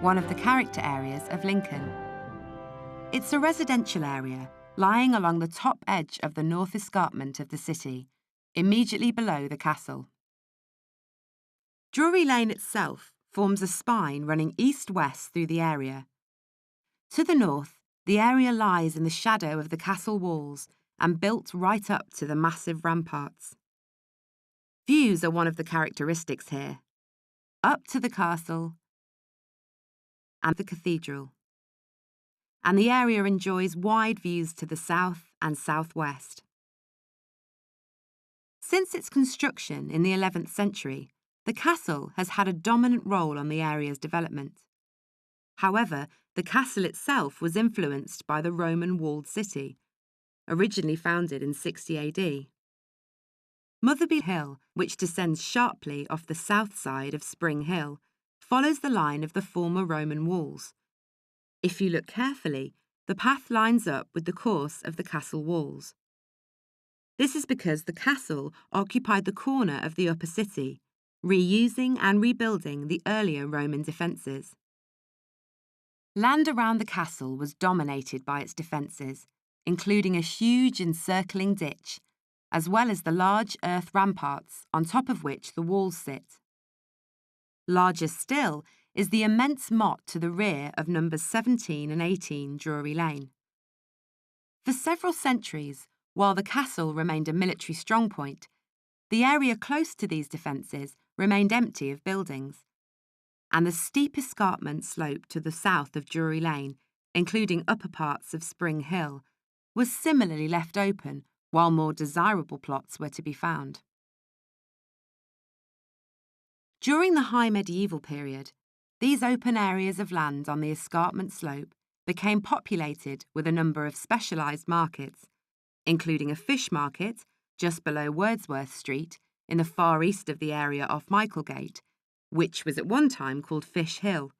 one of the character areas of Lincoln. It's a residential area lying along the top edge of the north escarpment of the city, immediately below the castle. Drury Lane itself forms a spine running east-west through the area. To the north, the area lies in the shadow of the castle walls and built right up to the massive ramparts. Views are one of the characteristics here, up to the castle and the cathedral. And the area enjoys wide views to the south and southwest. Since its construction in the 11th century, the castle has had a dominant role on the area's development. However, the castle itself was influenced by the Roman walled city, originally founded in 60 AD. Motherby Hill, which descends sharply off the south side of Spring Hill, follows the line of the former Roman walls. If you look carefully, the path lines up with the course of the castle walls. This is because the castle occupied the corner of the upper city, reusing and rebuilding the earlier Roman defences. Land around the castle was dominated by its defences, including a huge encircling ditch, as well as the large earth ramparts on top of which the walls sit. Larger still is the immense motte to the rear of numbers 17 and 18 Drury Lane. For several centuries, while the castle remained a military strongpoint, the area close to these defences remained empty of buildings, and the steep escarpment slope to the south of Drury Lane, including upper parts of Spring Hill, was similarly left open while more desirable plots were to be found. During the High Medieval period, these open areas of land on the escarpment slope became populated with a number of specialised markets, including a fish market just below Wordsworth Street in the far east of the area off Michaelgate, which was at one time called Fish Hill.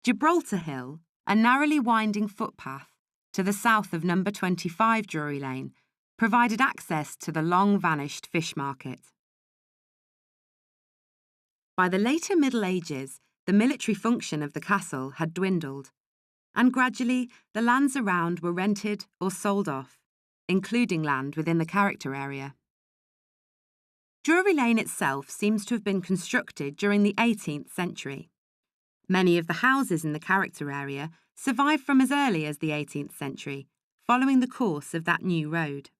Gibraltar Hill, a narrowly winding footpath to the south of number 25 Drury Lane, provided access to the long-vanished fish market. By the later Middle Ages, the military function of the castle had dwindled, and gradually the lands around were rented or sold off, including land within the character area. Drury Lane itself seems to have been constructed during the 18th century. Many of the houses in the character area survived from as early as the 18th century, following the course of that new road.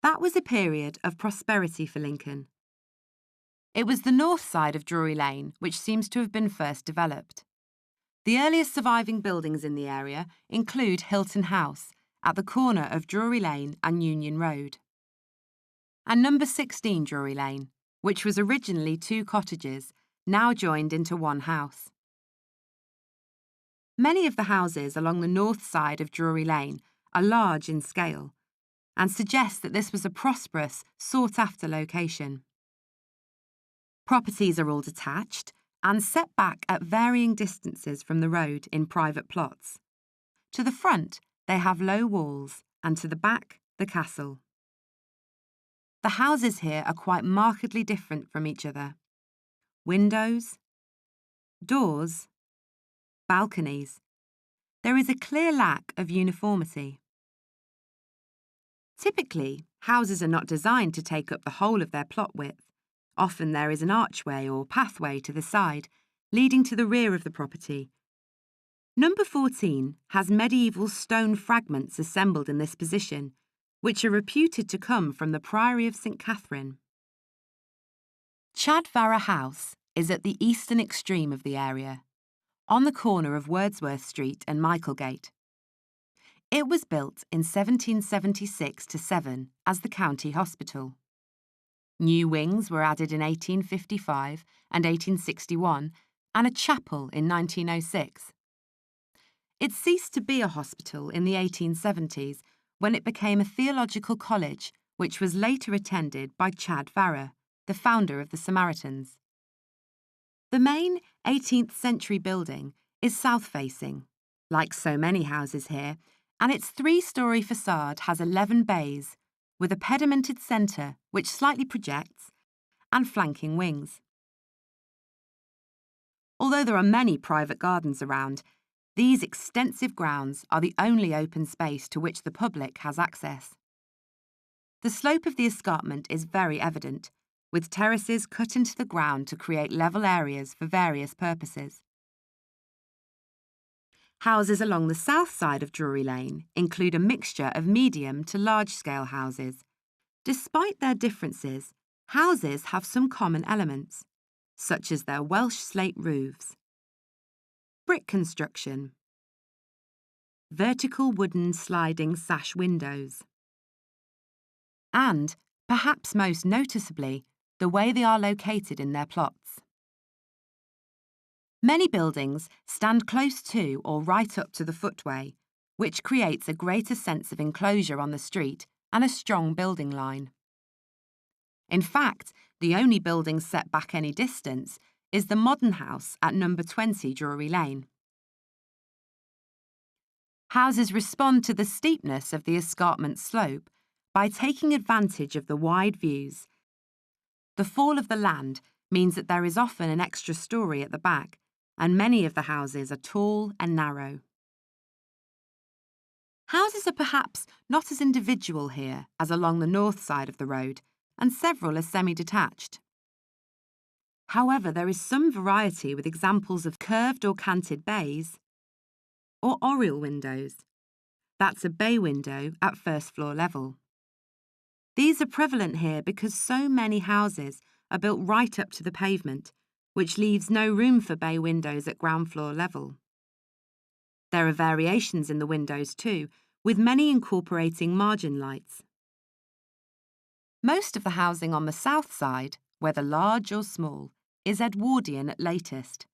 That was a period of prosperity for Lincoln. It was the north side of Drury Lane which seems to have been first developed. The earliest surviving buildings in the area include Hilton House, at the corner of Drury Lane and Union Road, and number 16 Drury Lane, which was originally 2 cottages, now joined into one house. Many of the houses along the north side of Drury Lane are large in scale and suggest that this was a prosperous, sought-after location. Properties are all detached and set back at varying distances from the road in private plots. To the front, they have low walls, and to the back, the castle. The houses here are quite markedly different from each other. Windows, doors, balconies. There is a clear lack of uniformity. Typically, houses are not designed to take up the whole of their plot width. Often there is an archway or pathway to the side, leading to the rear of the property. Number 14 has medieval stone fragments assembled in this position, which are reputed to come from the Priory of St Catherine. Chadvarra House is at the eastern extreme of the area, on the corner of Wordsworth Street and Michaelgate. It was built in 1776-7 as the county hospital. New wings were added in 1855 and 1861, and a chapel in 1906. It ceased to be a hospital in the 1870s when it became a theological college, which was later attended by Chadvarra, the founder of the Samaritans. The main 18th century building is south-facing, like so many houses here, and its 3-storey facade has 11 bays, with a pedimented centre which slightly projects, and flanking wings. Although there are many private gardens around, these extensive grounds are the only open space to which the public has access. The slope of the escarpment is very evident, with terraces cut into the ground to create level areas for various purposes. Houses along the south side of Drury Lane include a mixture of medium to large-scale houses. Despite their differences, houses have some common elements, such as their Welsh slate roofs, brick construction, vertical wooden sliding sash windows, and, perhaps most noticeably, the way they are located in their plots. Many buildings stand close to or right up to the footway, which creates a greater sense of enclosure on the street and a strong building line. In fact, the only building set back any distance is the modern house at number 20 Drury Lane. Houses respond to the steepness of the escarpment slope by taking advantage of the wide views. The fall of the land means that there is often an extra story at the back, and many of the houses are tall and narrow. Houses are perhaps not as individual here as along the north side of the road, and several are semi-detached. However, there is some variety with examples of curved or canted bays or oriel windows. That's a bay window at first floor level. These are prevalent here because so many houses are built right up to the pavement, which leaves no room for bay windows at ground floor level. There are variations in the windows too, with many incorporating margin lights. Most of the housing on the south side, whether large or small, is Edwardian at latest.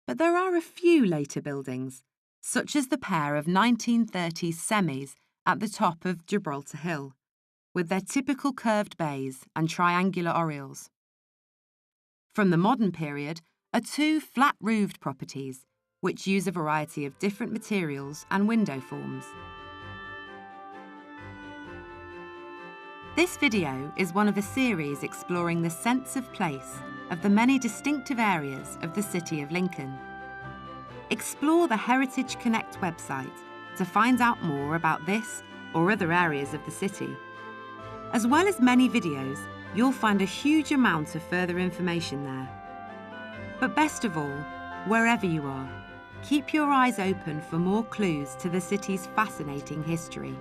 But there are a few later buildings, such as the pair of 1930s semis at the top of Gibraltar Hill, with their typical curved bays and triangular oriels. From the modern period are two flat-roofed properties, which use a variety of different materials and window forms. This video is one of a series exploring the sense of place of the many distinctive areas of the City of Lincoln. Explore the Heritage Connect website to find out more about this or other areas of the city. As well as many videos, you'll find a huge amount of further information there. But best of all, wherever you are, keep your eyes open for more clues to the city's fascinating history.